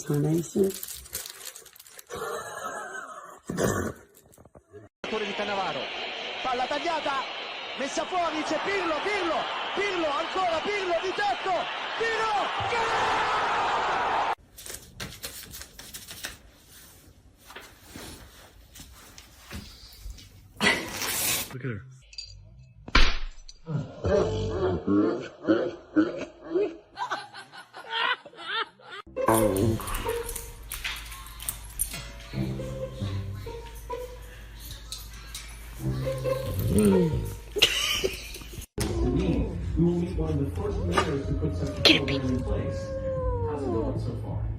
incarnation. Di Cannavaro, palla tagliata, messa fuori, c'è Pirlo, ancora Pirlo di tetto, Pirlo, Look at her. We will meet one of the first mayors to put such a program in place. How's it going so far?